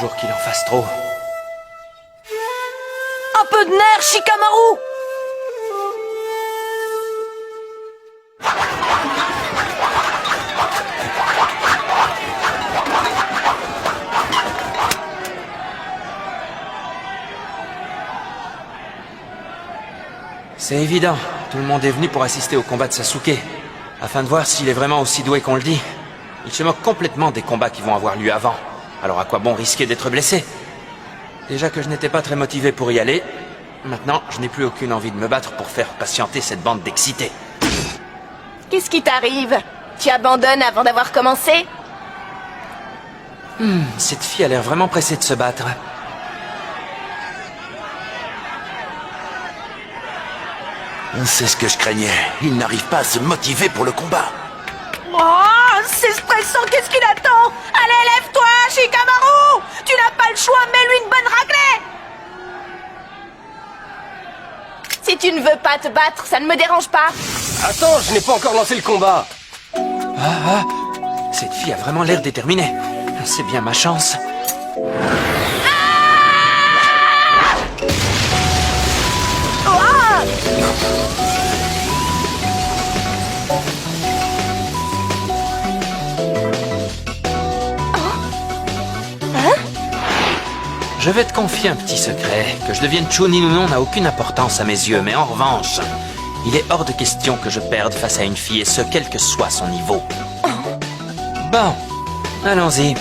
toujours qu'il en fasse trop. Un peu de nerfs, Shikamaru! C'est évident, tout le monde est venu pour assister au combat de Sasuke, afin de voir s'il est vraiment aussi doué qu'on le dit. Il se moque complètement des combats qui vont avoir lieu avant, alors à quoi bon risquer d'être blessé? Déjà que je n'étais pas très motivé pour y aller, maintenant je n'ai plus aucune envie de me battre pour faire patienter cette bande d'excités. Qu'est-ce qui t'arrive? Tu abandonnes avant d'avoir commencé? Cette fille a l'air vraiment pressée de se battre. C'est ce que je craignais. Il n'arrive pas à se motiver pour le combat. Oh, c'est stressant, qu'est-ce qu'il attend? Allez, lève-toi, Shikamaru! Tu n'as pas le choix, mets-lui une bonne raclée! Si tu ne veux pas te battre, ça ne me dérange pas. Attends, je n'ai pas encore lancé le combat. Cette fille a vraiment l'air déterminée. C'est bien ma chance. Je vais te confier un petit secret. Que je devienne Chunin ou non n'a aucune importance à mes yeux, mais en revanche, il est hors de question que je perde face à une fille, et ce, quel que soit son niveau. Bon, allons-y.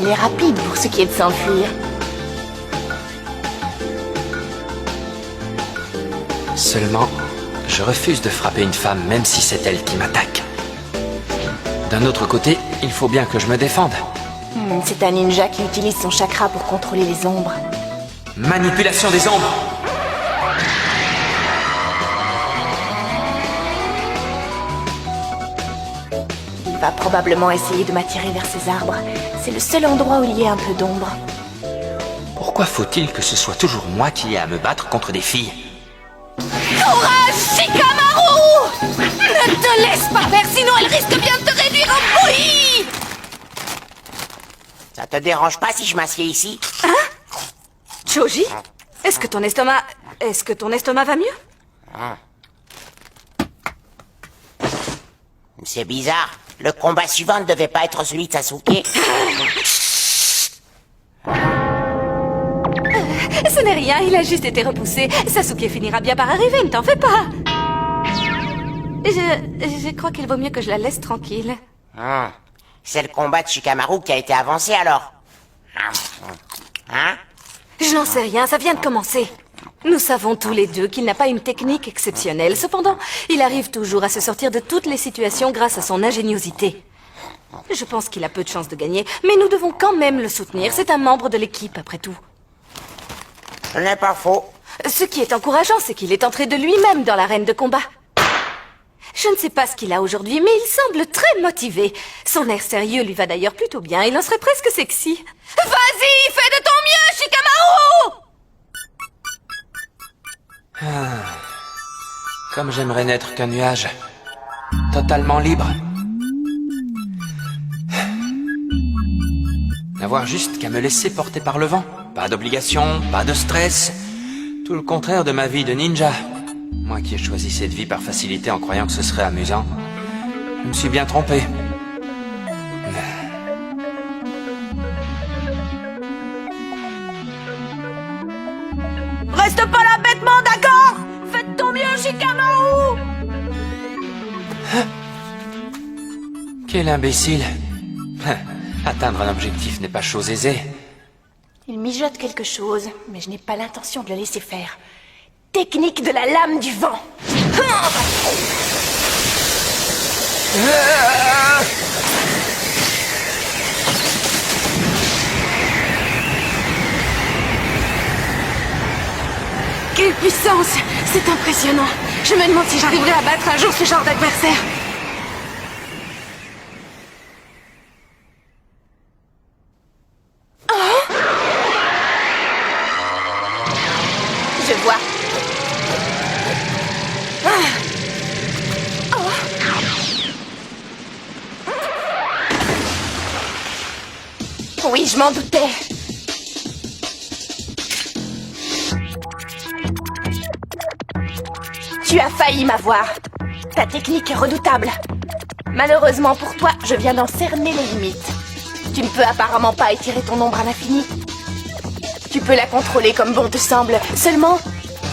Il est rapide pour ce qui est de s'enfuir. Seulement, je refuse de frapper une femme, même si c'est elle qui m'attaque. D'un autre côté, il faut bien que je me défende. C'est un ninja qui utilise son chakra pour contrôler les ombres. Manipulation des ombres. Il va probablement essayer de m'attirer vers ces arbres. C'est le seul endroit où il y ait un peu d'ombre. Pourquoi faut-il que ce soit toujours moi qui ai à me battre contre des filles? Courage, Shikamaru! Ne te laisse pas faire, sinon elle risque bien de te réduire en bouillie! Ça te dérange pas si je m'assieds ici? Choji, est-ce que ton estomac va mieux? C'est bizarre. Le combat suivant ne devait pas être celui de Sasuke. Ce n'est rien, il a juste été repoussé. Sasuke finira bien par arriver, ne t'en fais pas. Je crois qu'il vaut mieux que je la laisse tranquille. C'est le combat de Shikamaru qui a été avancé alors. Hein? Je n'en sais rien, ça vient de commencer. Nous savons tous les deux qu'il n'a pas une technique exceptionnelle. Cependant, il arrive toujours à se sortir de toutes les situations grâce à son ingéniosité. Je pense qu'il a peu de chances de gagner, mais nous devons quand même le soutenir. C'est un membre de l'équipe, après tout. Ce n'est pas faux. Ce qui est encourageant, c'est qu'il est entré de lui-même dans l'arène de combat. Je ne sais pas ce qu'il a aujourd'hui, mais il semble très motivé. Son air sérieux lui va d'ailleurs plutôt bien. Il en serait presque sexy. Vas-y, fais de ton mieux, Shikamaru! Comme j'aimerais n'être qu'un nuage. Totalement libre. N'avoir juste qu'à me laisser porter par le vent. Pas d'obligation, pas de stress. Tout le contraire de ma vie de ninja. Moi qui ai choisi cette vie par facilité en croyant que ce serait amusant. Je me suis bien trompé. Reste pas là bêtement, d'accord? Fais de ton mieux, Shikamaru! Quel imbécile. Atteindre un objectif n'est pas chose aisée. Il mijote quelque chose, mais je n'ai pas l'intention de le laisser faire. Technique de la lame du vent. Quelle puissance! C'est impressionnant. Je me demande si j'arriverai à battre un jour ce genre d'adversaire. je vois. Oui, je m'en doutais. Tu as failli m'avoir. Ta technique est redoutable. Malheureusement pour toi, je viens d'en cerner les limites. Tu ne peux apparemment pas étirer ton ombre à l'infini. Tu peux la contrôler comme bon te semble. Seulement,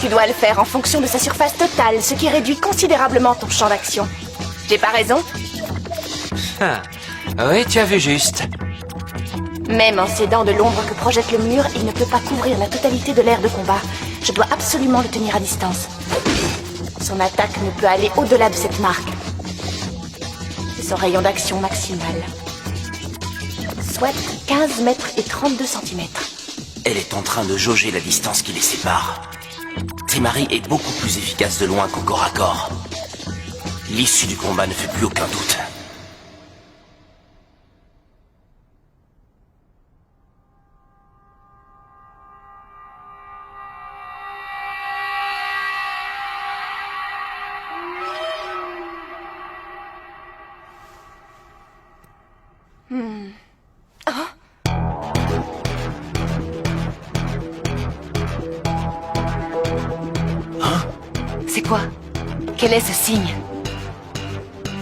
tu dois le faire en fonction de sa surface totale, ce qui réduit considérablement ton champ d'action. J'ai pas raison? Ah. Oui, tu as vu juste. Même en s'aidant de l'ombre que projette le mur, il ne peut pas couvrir la totalité de l'aire de combat. Je dois absolument le tenir à distance. Son attaque ne peut aller au-delà de cette marque. C'est son rayon d'action maximal. Soit 15 mètres et 32 centimètres. Elle est en train de jauger la distance qui les sépare. Temari est beaucoup plus efficace de loin qu'au corps à corps. L'issue du combat ne fait plus aucun doute. C'est quoi? Quel est ce signe?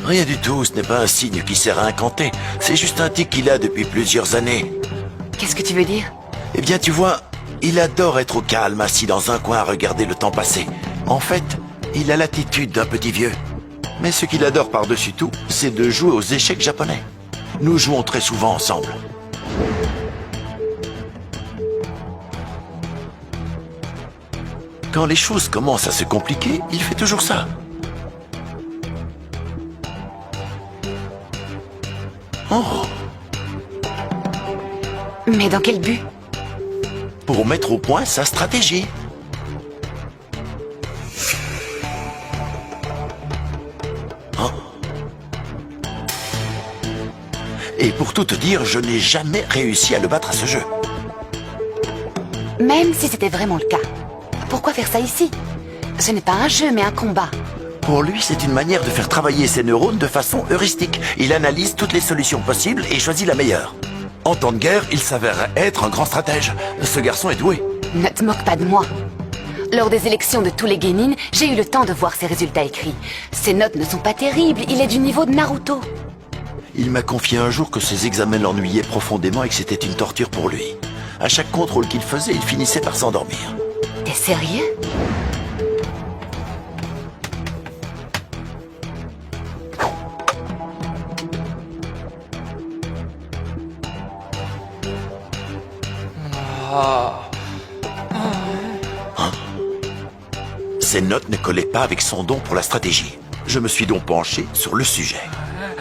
Rien du tout, ce n'est pas un signe qui sert à incanter. C'est juste un tic qu'il a depuis plusieurs années. Qu'est-ce que tu veux dire? Eh bien, tu vois, il adore être au calme, assis dans un coin à regarder le temps passer. En fait, il a l'attitude d'un petit vieux. Mais ce qu'il adore par-dessus tout, c'est de jouer aux échecs japonais. Nous jouons très souvent ensemble. Quand les choses commencent à se compliquer, il fait toujours ça. Oh, Mais dans quel but? pour mettre au point sa stratégie. Oh. Et pour tout te dire, je n'ai jamais réussi à le battre à ce jeu. Même si c'était vraiment le cas, pourquoi faire ça ici? Ce n'est pas un jeu, mais un combat. Pour lui, c'est une manière de faire travailler ses neurones de façon heuristique. Il analyse toutes les solutions possibles et choisit la meilleure. En temps de guerre, il s'avère être un grand stratège. Ce garçon est doué. Ne te moque pas de moi. Lors des élections de tous les Genin, j'ai eu le temps de voir ses résultats écrits. Ses notes ne sont pas terribles, il est du niveau de Naruto. Il m'a confié un jour que ses examens l'ennuyaient profondément et que c'était une torture pour lui. À chaque contrôle qu'il faisait, il finissait par s'endormir. T'es sérieux? Ses notes ne collaient pas avec son don pour la stratégie. Je me suis donc penché sur le sujet.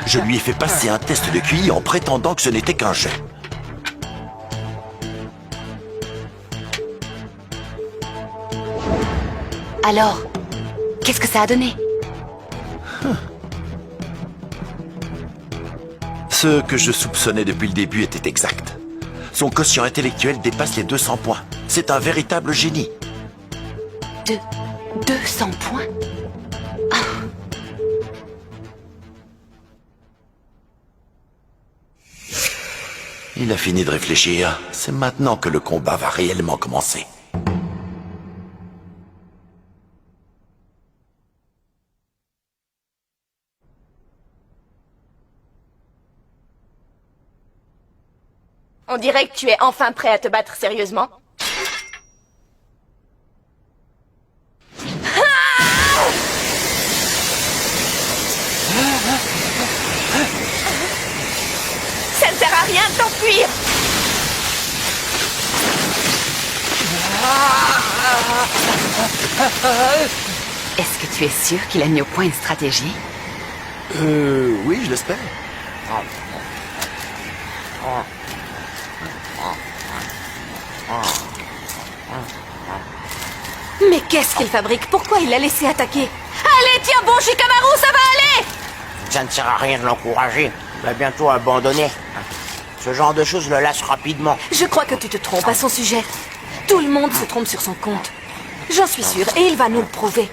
Je lui ai fait passer un test de QI en prétendant que ce n'était qu'un jeu. Alors, qu'est-ce que ça a donné? Ce que je soupçonnais depuis le début était exact. Son quotient intellectuel dépasse les 200 points. C'est un véritable génie. 200 points? Il a fini de réfléchir. C'est maintenant que le combat va réellement commencer. On dirait que tu es enfin prêt à te battre sérieusement. Ça ne sert à rien de t'enfuir. Est-ce que tu es sûr qu'il a mis au point une stratégie? Oui, je l'espère. Mais qu'est-ce qu'il fabrique? Pourquoi il l'a laissé attaquer? Allez, tiens bon, Shikamaru, ça va aller. Ça ne sert à rien de l'encourager. Il va bientôt abandonner. Ce genre de choses le lasse rapidement. Je crois que tu te trompes à son sujet. Tout le monde se trompe sur son compte. J'en suis sûre, et il va nous le prouver.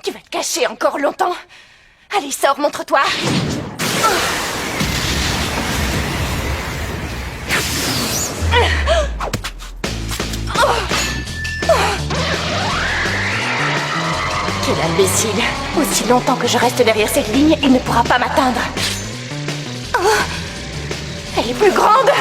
Tu vas te cacher encore longtemps? Allez, sors, montre-toi. Quel imbécile! Aussi longtemps que je reste derrière cette ligne, il ne pourra pas m'atteindre. Elle est plus grande!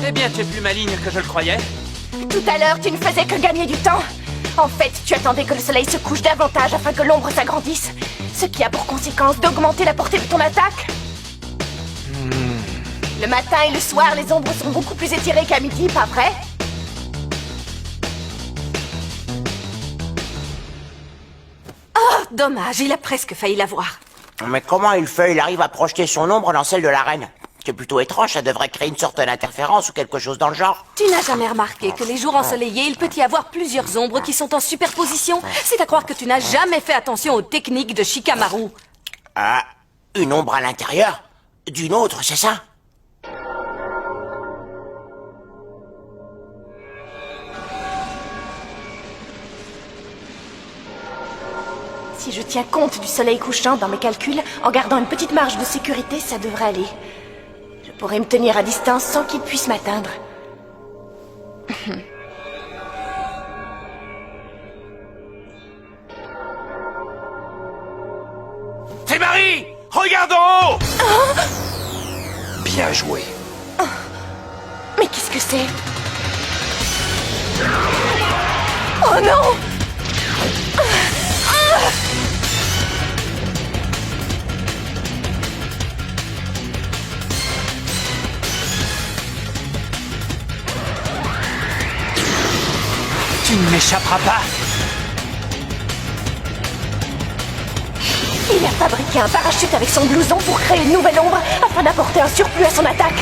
Eh bien, tu es plus maligne que je le croyais. Tout à l'heure, tu ne faisais que gagner du temps. En fait, tu attendais que le soleil se couche davantage afin que l'ombre s'agrandisse. Ce qui a pour conséquence d'augmenter la portée de ton attaque. Le matin et le soir, les ombres sont beaucoup plus étirées qu'à midi, pas vrai? Dommage, il a presque failli l'avoir. Mais comment il fait? Il arrive à projeter son ombre dans celle de la reine. C'est plutôt étrange, ça devrait créer une sorte d'interférence ou quelque chose dans le genre. Tu n'as jamais remarqué que les jours ensoleillés, il peut y avoir plusieurs ombres qui sont en superposition? C'est à croire que tu n'as jamais fait attention aux techniques de Shikamaru. Ah, une ombre à l'intérieur d'une autre, c'est ça? Si je tiens compte du soleil couchant dans mes calculs, en gardant une petite marge de sécurité, ça devrait aller. Je pourrais me tenir à distance sans qu'il puisse m'atteindre. C'est Marie! Regarde en haut! Bien joué. Mais qu'est-ce que c'est? Oh non! Tu ne m'échapperas pas. Il a fabriqué un parachute avec son blouson pour créer une nouvelle ombre afin d'apporter un surplus à son attaque.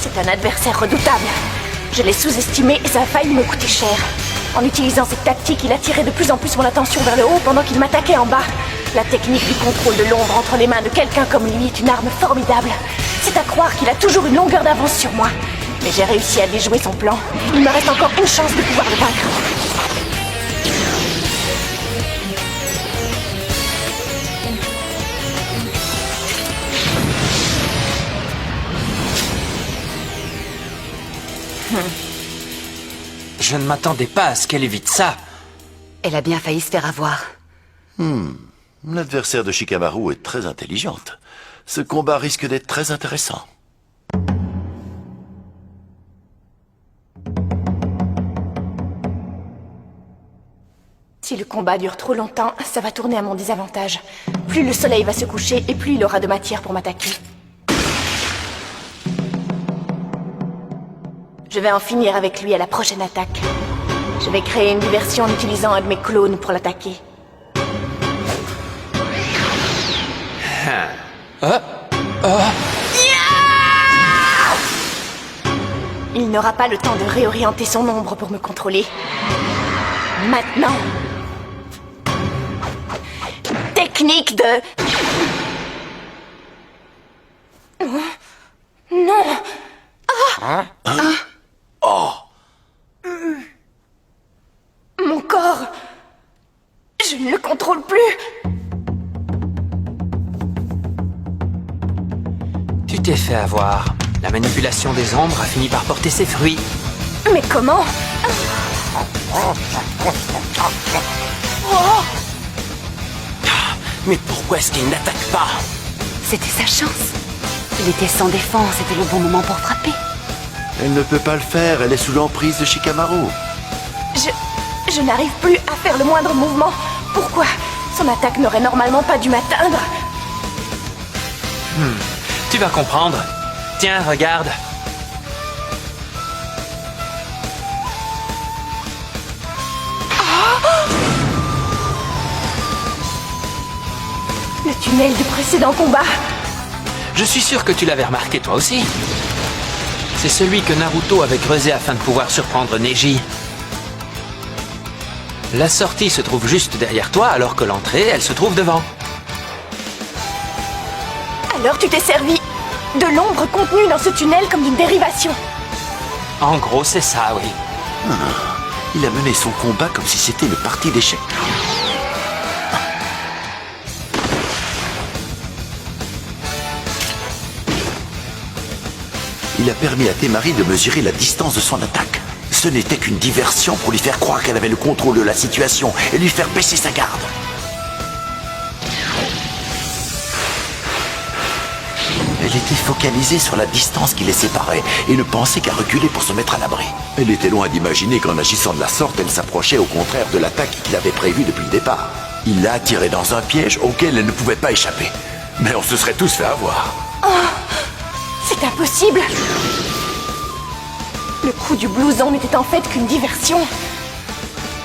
C'est un adversaire redoutable. Je l'ai sous-estimé et ça a failli me coûter cher. En utilisant cette tactique, il attirait de plus en plus mon attention vers le haut pendant qu'il m'attaquait en bas. La technique du contrôle de l'ombre entre les mains de quelqu'un comme lui est une arme formidable. C'est à croire qu'il a toujours une longueur d'avance sur moi. Mais j'ai réussi à déjouer son plan. Il me reste encore une chance de pouvoir le vaincre. Je ne m'attendais pas à ce qu'elle évite ça. Elle a bien failli se faire avoir. L'adversaire de Shikamaru est très intelligente. Ce combat risque d'être très intéressant. Si le combat dure trop longtemps, ça va tourner à mon désavantage. Plus le soleil va se coucher et plus il aura de matière pour m'attaquer. Je vais en finir avec lui à la prochaine attaque. Je vais créer une diversion en utilisant un de mes clones pour l'attaquer. Il n'aura pas le temps de réorienter son ombre pour me contrôler. Maintenant. Technique de... Non. Mon corps... Je ne le contrôle plus. Tu t'es fait avoir. La manipulation des ombres a fini par porter ses fruits. Mais comment? Mais pourquoi est-ce qu'il n'attaque pas? C'était sa chance. Il était sans défense, c'était le bon moment pour frapper. Elle ne peut pas le faire, elle est sous l'emprise de Shikamaru. Je n'arrive plus à faire le moindre mouvement. Pourquoi? Son attaque n'aurait normalement pas dû m'atteindre. Tu vas comprendre. Tiens, regarde. Le tunnel du précédent combat. Je suis sûr que tu l'avais remarqué toi aussi. C'est celui que Naruto avait creusé afin de pouvoir surprendre Neji. La sortie se trouve juste derrière toi, alors que l'entrée, elle se trouve devant. Alors tu t'es servi de l'ombre contenue dans ce tunnel comme d'une dérivation. En gros, c'est ça, oui. Il a mené son combat comme si c'était une partie d'échecs. Il a permis à Temari de mesurer la distance de son attaque. Ce n'était qu'une diversion pour lui faire croire qu'elle avait le contrôle de la situation et lui faire baisser sa garde. Elle était focalisée sur la distance qui les séparait et ne pensait qu'à reculer pour se mettre à l'abri. Elle était loin d'imaginer qu'en agissant de la sorte, elle s'approchait au contraire de l'attaque qu'il avait prévue depuis le départ. Il l'a attirée dans un piège auquel elle ne pouvait pas échapper. Mais on se serait tous fait avoir. C'est impossible. Le coup du blouson n'était en fait qu'une diversion.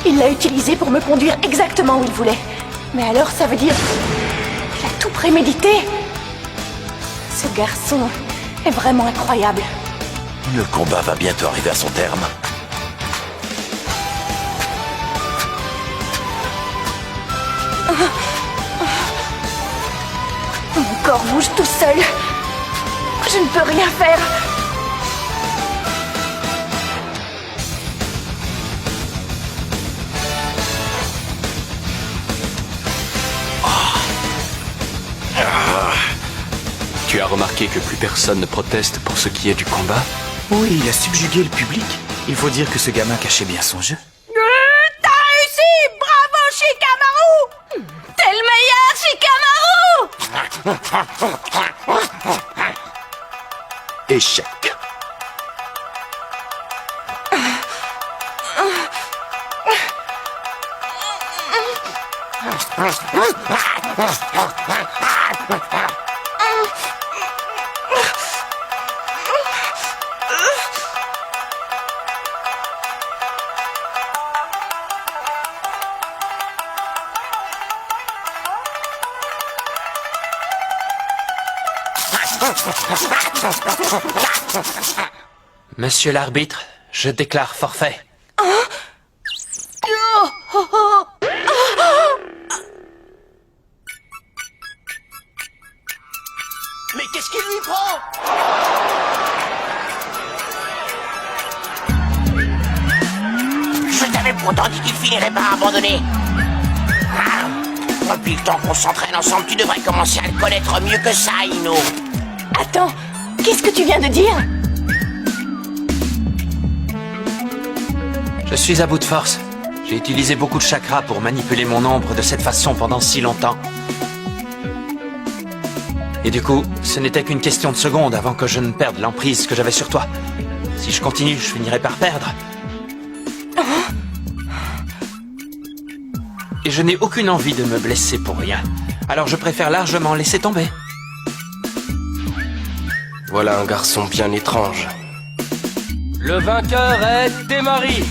Il l'a utilisé pour me conduire exactement où il voulait. Mais alors ça veut dire qu'il a tout prémédité. Ce garçon est vraiment incroyable. Le combat va bientôt arriver à son terme. Mon corps bouge tout seul. Je ne peux rien faire. Tu as remarqué que plus personne ne proteste pour ce qui est du combat? Oui, il a subjugué le public. Il faut dire que ce gamin cachait bien son jeu. T'as réussi! Bravo, Shikamaru! T'es le meilleur, Shikamaru! Échec. Monsieur l'arbitre, je déclare forfait. Mais qu'est-ce qu'il lui prend? Je t'avais pourtant dit qu'il finirait par abandonner. Depuis le temps qu'on s'entraîne ensemble, tu devrais commencer à le connaître mieux que ça, Ino. Attends, qu'est-ce que tu viens de dire? Je suis à bout de force. J'ai utilisé beaucoup de chakras pour manipuler mon ombre de cette façon pendant si longtemps. Et du coup, ce n'était qu'une question de secondes avant que je ne perde l'emprise que j'avais sur toi. Si je continue, je finirai par perdre. Et je n'ai aucune envie de me blesser pour rien. Alors je préfère largement laisser tomber. Voilà un garçon bien étrange. Le vainqueur est Temari.